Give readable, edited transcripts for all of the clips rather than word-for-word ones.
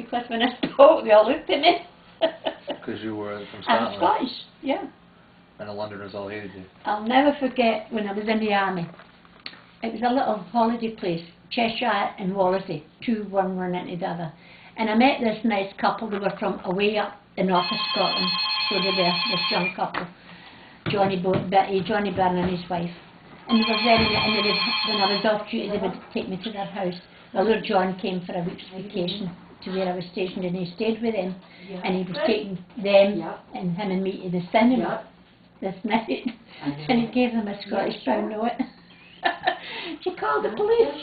because when I spoke, they all looked at me. Because you were from I'm Scotland. Scottish, yeah. And the Londoners all hated you. I'll never forget when I was in the army. It was a little holiday place, Cheshire and Wallasey, two one run into the other. And I met this nice couple. They were from away up in North of Scotland, so they were this young couple, Johnny Byrne and his wife. And they were very, and they would, when I was off duty, they would take me to their house. My Lord John came for a week's vacation to where I was stationed, and he stayed with them, and he was taking them and him and me to the cinema this night, and he gave them a Scottish pound note. She called the police.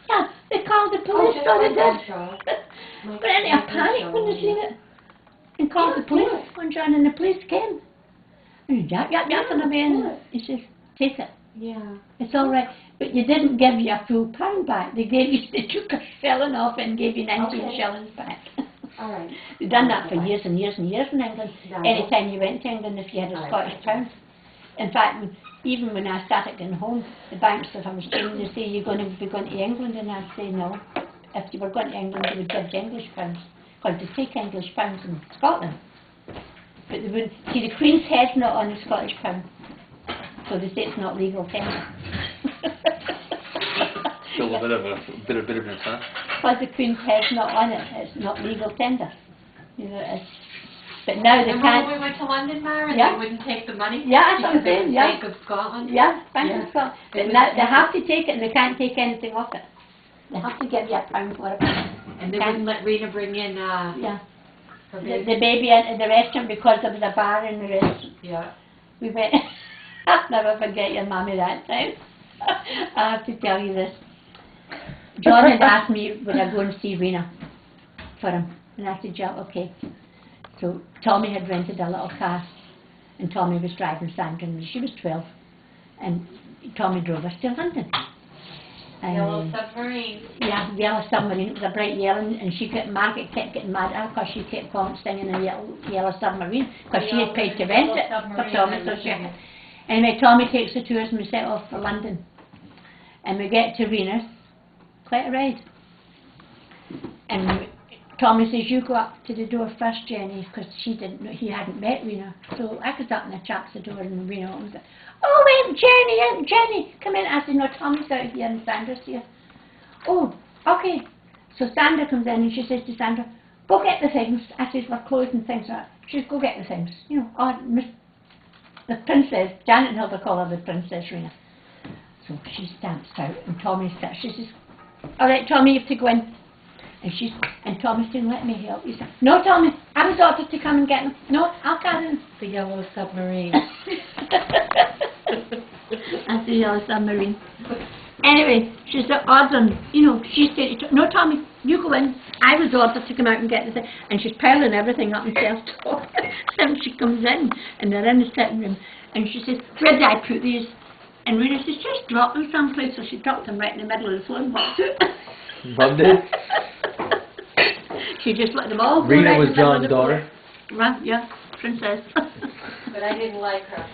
Yeah, they called the police, so they did. But any a panic when they seen it, and called the police. One John and the police came. And yap, and I'm in. He says, take it. Yeah. It's all right. But you didn't give you a full pound back. They took a shilling off and gave you 19 shillings back. All right. They've done that for years and years and years in England. Any time you went to England, if you had a Scottish pound. In fact, even when I started getting home, the banks, if I was changing, they say, you're going to be going to England, and I'd say no. If you were going to England, they would give you English pounds, because they take English pounds in Scotland. But they wouldn't. See, the Queen's head's not on the Scottish pound, so they say it's not legal tender. Still a bit of bitterness, huh? Because the Queen's head's not on it, it's not legal tender. You know, it's, but now they and can't. when we went to London, Mara, Yeah. they wouldn't take the money. Yeah, that's what I'm because it saying, was yeah. Bank of Scotland. Yeah, Bank Yeah. of Scotland. But It was- now they have to take it, and they can't take anything off it. They have to give you a pound for it. And they wouldn't let Rena bring in Yeah. her The baby. baby into the restaurant because there was a bar in the restaurant. Yeah. We went. I'll never forget your mummy that time. I have to tell you this. John had asked me would I go and see Rena for him, and I said, yeah, okay. So Tommy had rented a little car, and Tommy was driving Sandra, and she was 12, and Tommy drove us to London. And, Yellow submarine. yeah, the yellow submarine. It was a bright yellow, and Margaret kept getting mad at her because she kept calling, singing a yellow submarine, because she had paid to rent it for Tommy. So she, anyway, Tommy takes the tours, and we set off for London. And we get to Rena's, quite a ride. And Tommy says, you go up to the door first, Jenny, because he hadn't met Rena. So I goes up and I chaps the door, and Rena opens it. Oh, Aunt Jenny, come in. I said, no, Tommy's out here and Sandra's here. Oh, okay. So Sandra comes in and she says to Sandra, go get the things. I says, we're clothes and things like that. She says, go get the things. You know, the princess, Janet and Hilda call her the Princess Rena. So she stamps out, and Tommy sits. She says, all right, Tommy, you have to go in. And Tommy said, let me help you. No, Tommy, I was ordered to come and get them. No, I'll carry them. The yellow submarine. That's the yellow submarine. Anyway, she's ordering, you know, she said, no, Tommy, you go in. I was ordered to come out and get the thing. And she's piling everything up and self-taught. And she comes in, and they're in the sitting room. And she says, where did I put these? And Rena says, just drop them someplace. So she dropped them right in the middle of the floor and walked out. Loved it. She just let them all go. Rena right was in the middle of John's the floor. daughter. Right, yeah, princess. But I didn't like her.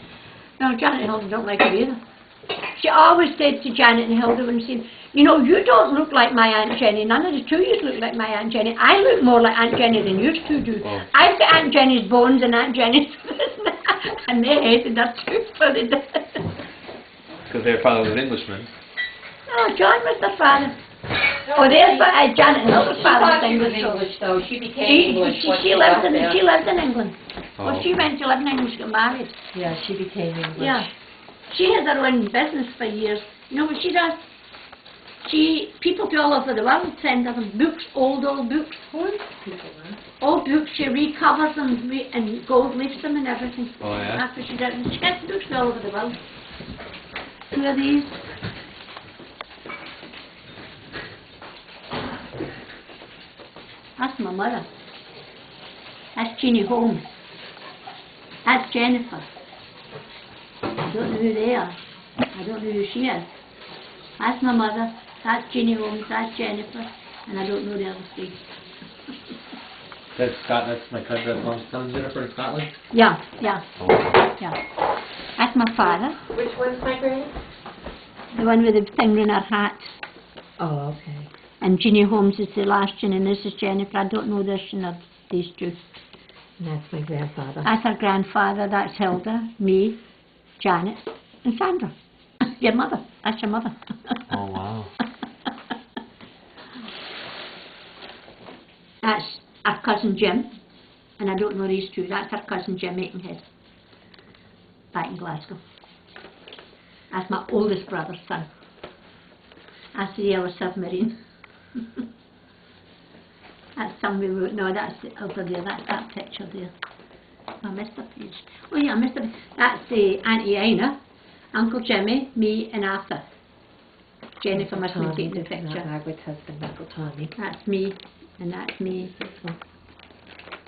No, Janet and Hilda don't like her either. She always said to Janet and Hilda when she said, you know, you don't look like my Aunt Jenny. None of the two of you look like my Aunt Jenny. I look more like Aunt Jenny than you two do. Oh. I've got Aunt Jenny's bones and Aunt Jenny's and they hated her too, so they did. Because their father was an Englishman. No, John was the father. Oh, there's Janet and Hilda's father was She was English. English, though. She became English. She lives in England. Oh. Well, she went to live in England, she got married. Yeah, she became English. Yeah. She has her own business for years. You know what she does? People all over the world send her them books, old books. Old books, she recovers them and gold leaves them and everything. Oh, yeah? After she does it. She gets books all over the world. Who are these? That's my mother. That's Jeannie Holmes. That's Jennifer. I don't know who they are. I don't know who she is. That's my mother. That's Jeannie Holmes. That's Jennifer. And I don't know the other three. That's my cousin, that's mom's son, Jennifer, in Scotland? Yeah. Oh. Yeah. That's my father. Which one's my granny? The one with the thing in her hat. Oh, okay. And Jeannie Holmes is the last Jean, and this is Jennifer. I don't know this, and these two. And that's my grandfather. That's her grandfather, that's Hilda, me, Janet, and Sandra. Your mother, that's your mother. Oh, wow. That's our cousin Jim, and I don't know these two. That's our cousin Jim Aikenhead, back in Glasgow. That's my oldest brother's son. That's the yellow submarine. That's some we wrote. No, that's over there. That's that picture there. I missed a page. Oh yeah, I missed a page. That's the Auntie Ina, Uncle Jimmy, me, and Arthur. Jennifer must have taken the picture. Margaret's husband, Uncle Tommy. That's me, and that's me.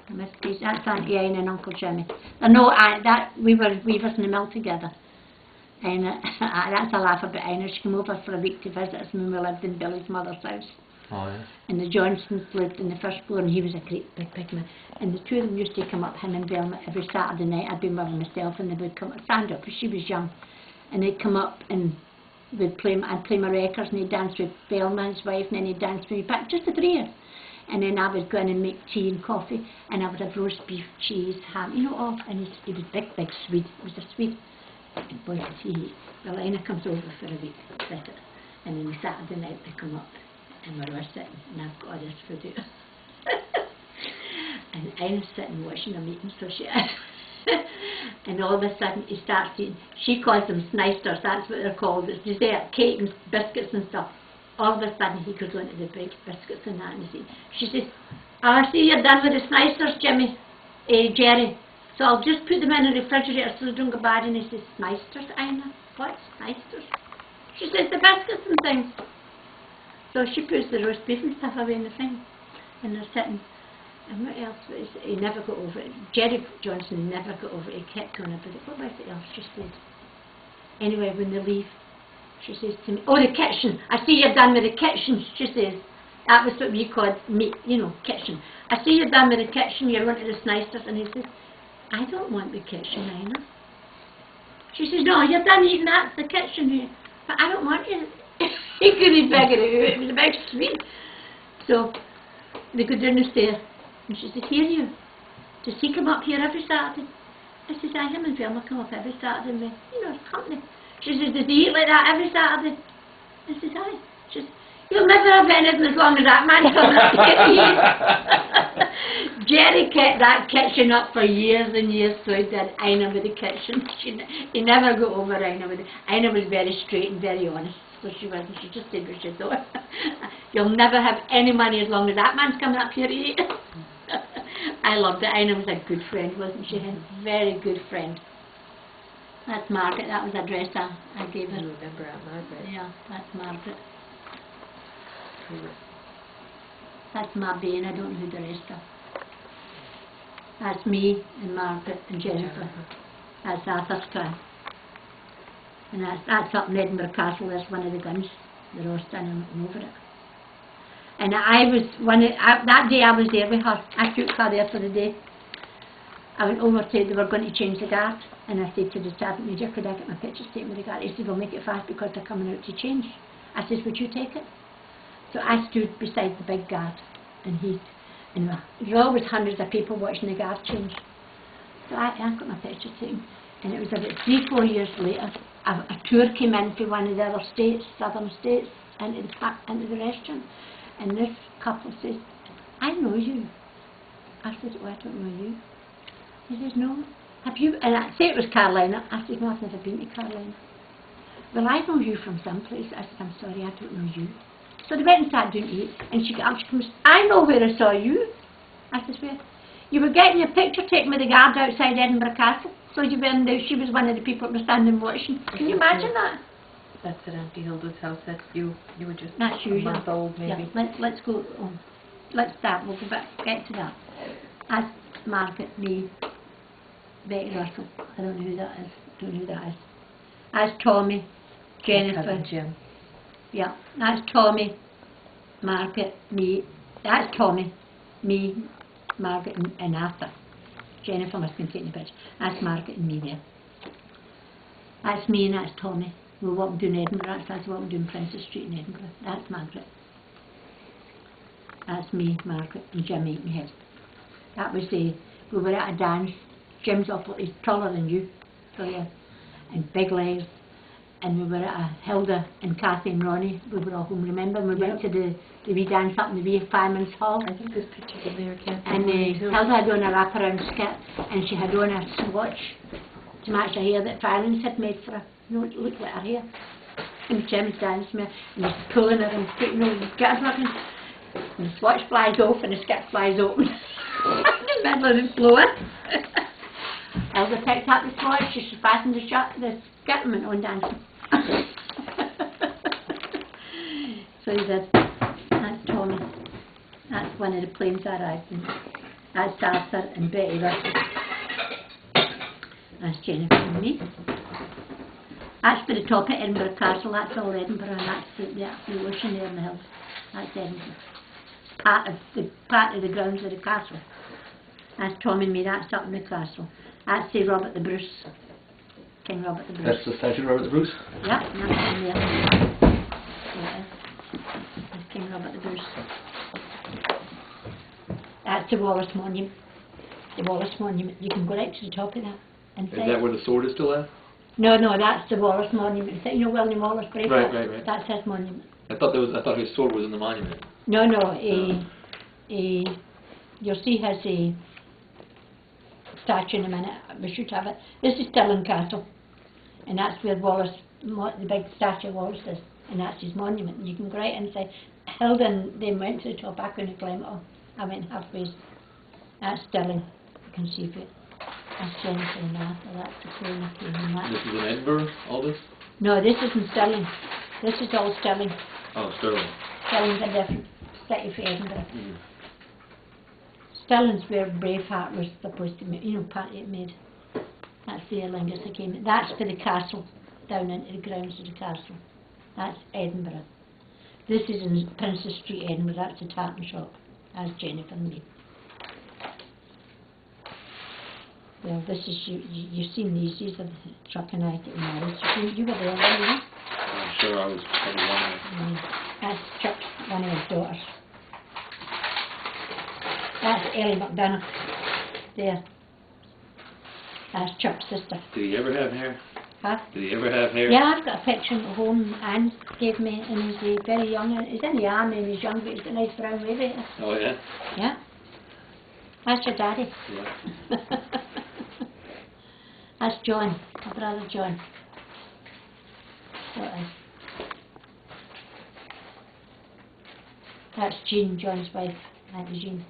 I missed a page. That's Auntie Ina and Uncle Jimmy. No, we was in the mill together. And that's a laugh about Ina. She came over for a week to visit us when we lived in Billy's mother's house. Oh, yeah. And the Johnsons lived in the first floor, and he was a great big man. And the two of them used to come up, him and Velma, every Saturday night. I'd been with them myself, and they would come up, Sandra, because she was young. And they'd come up, and I'd play my records, and he'd dance with Velma, his wife, and then he'd dance with me, but just the three of us. And then I would go in and make tea and coffee, and I would have roast beef, cheese, ham, you know, all. And he was big Swede. He was a Swede. And boy, could he. Well, Ina comes over for a week, visit, and then the Saturday night they come up. And we were sitting, and I've got all this food out. And I'm sitting watching a meeting, so she is. And all of a sudden he starts eating, she calls them snysters, that's what they're called, it's dessert, cake and biscuits and stuff. All of a sudden he goes on to the big biscuits and that, and she says, I see you're done with the snysters, Jimmy, Jerry, so I'll just put them in the refrigerator so they don't go bad. And he says, snysters, Ina? What, snysters? She says, the biscuits and things. So she puts the roast beef and stuff away in the thing, and they're sitting. And what else? He never got over it. Jerry Johnson never got over it. He kept on about it. What was it else? She said. Anyway, when they leave, she says to me, "Oh, the kitchen. I see you're done with the kitchen." She says, "That was what we called meat, you know, kitchen. I see you're done with the kitchen. You're wanting the snysters." And he says, "I don't want the kitchen, Ina." She says, "No, you're done eating that. It's the kitchen here. But I don't want you." He couldn't figure it out. It was about sweet. So they go down the stairs, and she said, "Here you, does he come up here every Saturday?" I says, "I him and Velma come up every Saturday, and you know, company." She says, "Does he eat like that every Saturday?" I says, "Aye." She says, "You'll never have anything as long as that man comes up here." Jerry kept that kitchen up for years and years, so he did. Ina with the kitchen. He never got over Ina with it. Ina was very straight and very honest. So she wasn't, she just did what she thought. You'll never have any money as long as that man's coming up here to eat. I loved it. Ina was a good friend, wasn't she? A very good friend. That's Margaret. That was a dress I gave her. I remember Aunt Margaret. Yeah, that's Margaret. That's my Bane. I don't know who the rest are. That's me and Margaret and Jennifer. That's Arthur's clan. And that's up in Edinburgh Castle. That's one of the guns. They're all standing over it. And I was that day I was there with her. I took her there for the day. I went over to, they were going to change the guard, and I said to the sergeant major, "Could I get my pictures taken with the guard?" He said, "We'll make it fast because they're coming out to change." I said, "Would you take it?" So I stood beside the big guard, and there were always hundreds of people watching the guard change. So I got my picture taken, and it was about 3-4 years later. A tour came in from one of the other states, southern states, into the restaurant, and this couple says, "I know you." I said, "Oh, I don't know you." He says, "No. Have you?" And I say it was Carolina. I said, "No, I've never been to Carolina." "Well, I know you from someplace." I said, "I'm sorry, I don't know you." So they went and sat down to eat, and she got up, she comes, "I know where I saw you." I said, "Where?" "You were getting your picture taken with the guard outside Edinburgh Castle. So you were there, she was one of the people that were standing watching." Can you imagine that? That's at Auntie Hilda's house. That's you. You were just That's you, a month old, maybe. Yeah, let's go on. Let's start. We'll go back, get to that. That's Margaret, me, Betty Russell. I don't know who that is. Don't know who that is. That's Tommy, Jennifer. Cousin Jim. Yeah, that's Tommy, Margaret, me. That's Tommy, me, Margaret, and Arthur. Jennifer must be taking the picture. That's Margaret and me there. That's me and that's Tommy. We're walking down Edinburgh. That's walking down Princess Street in Edinburgh. That's Margaret. That's me, Margaret, and Jim Aikenhead. That was we were at a dance. Jim's he's taller than you, so yeah, and big legs. And we were at a Hilda and Kathy and Ronnie. We were all home, remember? We went to the wee dance up in the wee fireman's hall. I think there's pictures in there, Kathy. And Hilda had on a wraparound skirt, and she had on a swatch to match her hair that Firelands had made for her. You know, it looked like her hair. And Jim's dancing with her, and he's pulling her and putting her in the skirt button. And the swatch flies off and the skirt flies open. In the middle of the floor. Hilda picked up the swatch, she fastened the skirt and went on dancing. So he did. That's Tommy. That's one of the planes I arrived in. That's Arthur and Betty Russell. That's Jennifer and me. That's for the top of Edinburgh Castle. That's all Edinburgh, and that's the ocean there in the hills. That's Edinburgh. Part of the grounds of the castle. That's Tom and me. That's up in the castle. That's Robert the Bruce. King Robert the Bruce. That's the statue of Robert the Bruce? Yep, and that's in there. Yeah, that's King Robert the Bruce. That's the Wallace Monument. The Wallace Monument. You can go right to the top of that. Is that where the sword is still at? No, that's the Wallace Monument. You know William Wallace Braveheart? Right. That's his monument. I thought his sword was in the monument. No, you'll see his statue in a minute. We should have it. This is Stirling Castle, and that's where Wallace, the big statue of Wallace is, and that's his monument. And you can go right inside. Hilda and they went to the top. I couldn't climb it all. I went halfway. That's Stirling. You can see it. That's Jennifer and Arthur. That's the Queen of King. This is in Edinburgh, all this? No, this isn't Stirling. This is all Stirling. Oh, Stirling. Stirling's a different city for Edinburgh. Mm. Stirling's where Braveheart was supposed to make, part it made. That's the Aer Lingus that came in. That's for the castle, down into the grounds of the castle. That's Edinburgh. This is in Princess Street, Edinburgh. That's the tartan shop. That's Jennifer and me. Well, this is, you've seen these are the Chuck and I getting married. You were there, weren't you? I'm sure I was probably one of them. That's Chuck, one of his daughters. That's Ellie McDonough. There. That's Chuck's sister. Did he ever have hair? Huh? Did he ever have hair? Yeah, I've got a picture at home Anne gave me, and he's very young. He's in the army and he's young, but he's got a nice brown wavy hair. Oh, yeah? Yeah. That's your daddy. Yeah. That's John, my brother John. What is? That's Jean, John's wife. Auntie Jean.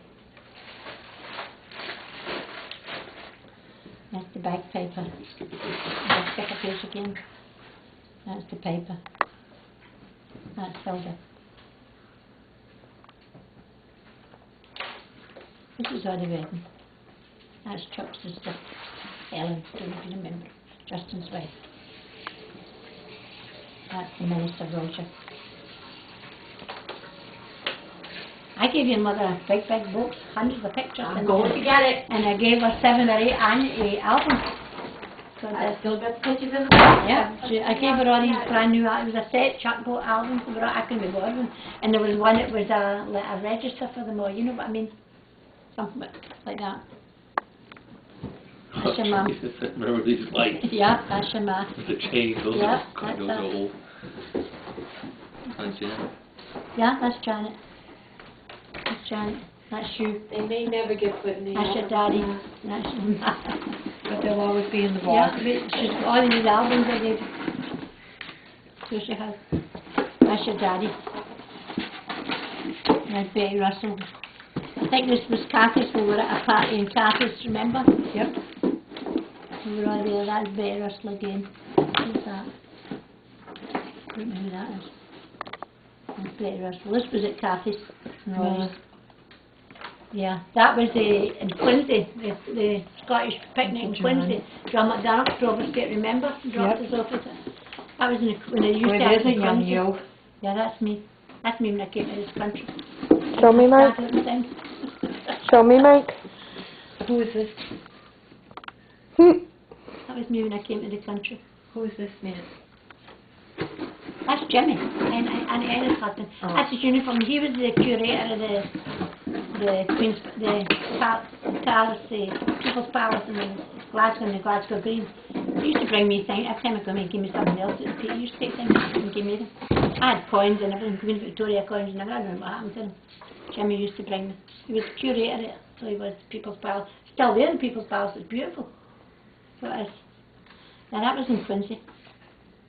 That's the bagpiper. Let's stick a page again. That's the piper. That's Hilda. This is our wedding. That's Chuck's sister, Ellen, don't know if you remember, Justin's wife. That's the minister, Roger. I gave your mother a big box, hundreds of pictures. I'm going to get it. And I gave her 7 or 8 albums. So I still got the pictures in the box. yeah, I gave her all these brand new albums. It was a set, Chuck bought albums, so I couldn't be bothered. And there was one that was like a register for them all, you know what I mean? Something like that. That's your mum. Remember these lights? Yeah, that's your mum. With the chains, those Yeah, are that's her. old. Hi, Janet. Yeah, that's Janet. That's Janet. That's you. They may never get put in the That's your daddy. That's your mum. but they'll always be in the Yeah, box. but she's got all these albums I gave. So she has. That's your daddy. That's Betty Russell. I think this was Kathy's. We were at a party in Kathy's, remember? Yep. We were all there. That's Betty Russell again. Who's that? I don't know who that is. That's Betty Russell. This was at Kathy's. No. Yeah, that was in Quincy, the Scottish picnic in Quincy. John McDonald drove us, remember? Dropped us off at it. That was when I used to have in Quincy. Yeah, that's me. That's me when I came to this country. Show me, Mike. Show me, Mike. Who is this? That was me when I came to the country. Who is this man? That's Jimmy, and Ennis husband. Oh. That's his uniform. He was the curator of the Queen's, the Palace, the People's Palace in Glasgow and the Glasgow Green. He used to bring me things. Every time I come in, give me something else. He used to take things and give me them. I had coins and everything, Queen Victoria coins and everything. I don't know what happened to them. Jimmy used to bring them. He was curator, so he was People's Palace. Still there in People's Palace. It's beautiful. So it is. Now that was in Quincy.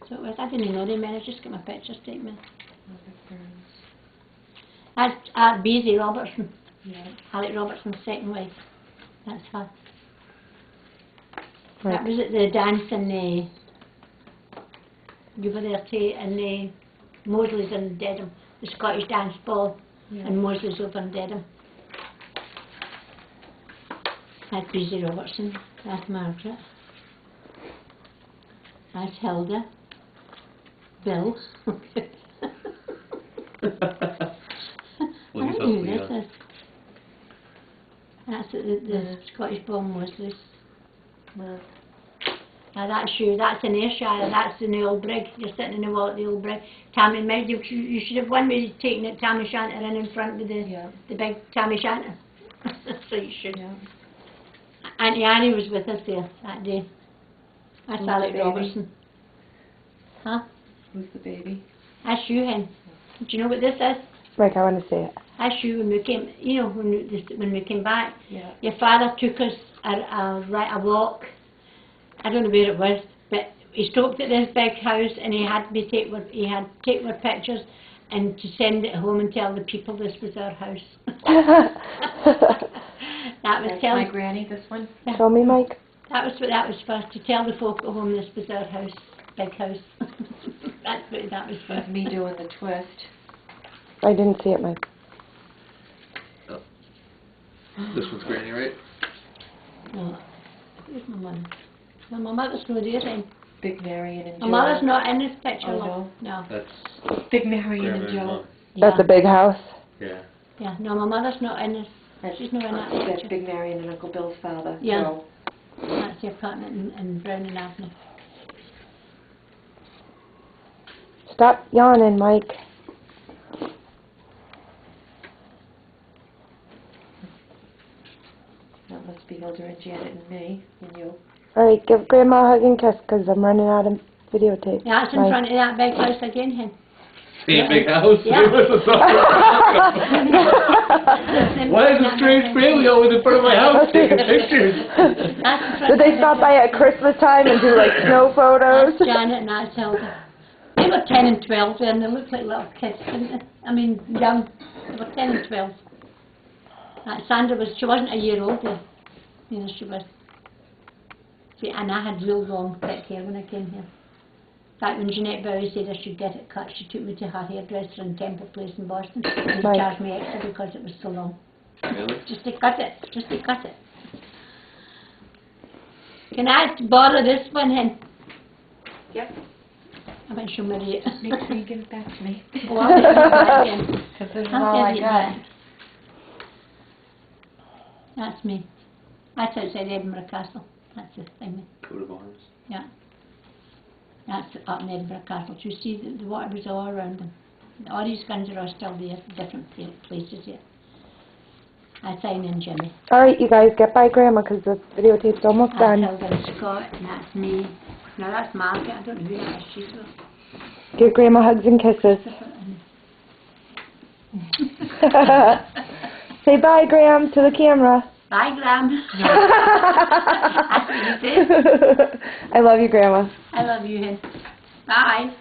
So it was. I didn't know them, man. I just got my pictures taken. That's Beezy Robertson. Yeah. Alec Robertson's second wife. That's her. Right. That was at the dance in the, you were there too, in the Mosley's in Dedham, the Scottish dance ball, Yeah. and Mosley's over in Dedham. That's Beezy Robertson. That's Margaret. That's Hilda. Bill. Well, I he's knew awfully this young. is. That's at the Scottish ball Mosley's. Well, Now that's you, that's in Ayrshire, that's in the old brig. You're sitting in the wall at the old brig. Tammy, you should have one way taken it Tammy Shanter in front with the big Tammy Shanter. So you should. yeah. Auntie Annie was with us there that day. That's Who's Alec the baby? Robertson. Huh? Who's the baby? That's you, hen. Do you know what this is? Mike, I want to see it. That's you when we came, you know, when we came back. Yeah. Your father took us a walk. I don't know where it was, but he stopped at this big house and he had take our pictures and to send it home and tell the people this was our house. That was That's tell my granny, this one? Show me, Mike. that was what that was for, to tell the folk at home this was our house, big house. That's what that was for. That's me doing the twist. I didn't see it, Mike. This one's Granny, right? No, where's my mother? No, my mother's not there then. Big Marion and My Joe. mother's not in this picture. Oh, love. No. That's Big Marion Grandma and and Joe. Mom. That's a big house. Yeah. Yeah, no, my mother's not in this. That's, She's not in that that's picture. Big Marion and Uncle Bill's father. Yeah. Joe. That's the apartment in Browning Avenue. Stop yawning, Mike. That must be Hilda and Janet and me and you. Alright, give Grandma a hug and kiss, because I'm running out of videotape. Yeah, that's in Mike. front of that big house again, hen. Same big house? Yeah. What's the Why is a strange family always in front of my house taking pictures? Did they stop by at Christmas time and do like snow photos? That's Janet and that's Hilda. They were 10 and 12 then, they looked like little kids, didn't they? I mean, young. They were 10 and 12. Sandra she wasn't a year old then. You know, she was. See, and I had real long, thick hair when I came here. In fact, when Jeanette Bowie said I should get it cut, she took me to her hairdresser in Temple Place in Boston and Right. charged me extra because it was so long. Really? Just to cut it, just to cut it. Can I borrow this one, hen? Yep. I bet she'll marry it. Make sure you give it back to me. Oh, I'll give you that then. Because this is I'll all I give you got. that. That's me. That's outside Edinburgh Castle. That's the thing. Coat of arms. Yeah. That's up in Edinburgh Castle. You see, the water was all around them. All these guns are all still there, different places here. I sign in Jimmy. Alright, you guys, get by Grandma, because the videotape's almost That's done. Hilda and Scott, and that's me. Now that's Margaret. I don't know who that is. She's Give Grandma hugs and kisses. Say bye, Graham, to the camera. Bye, Graham. That's what you said. I love you, Grandma. I love you, hen. Bye.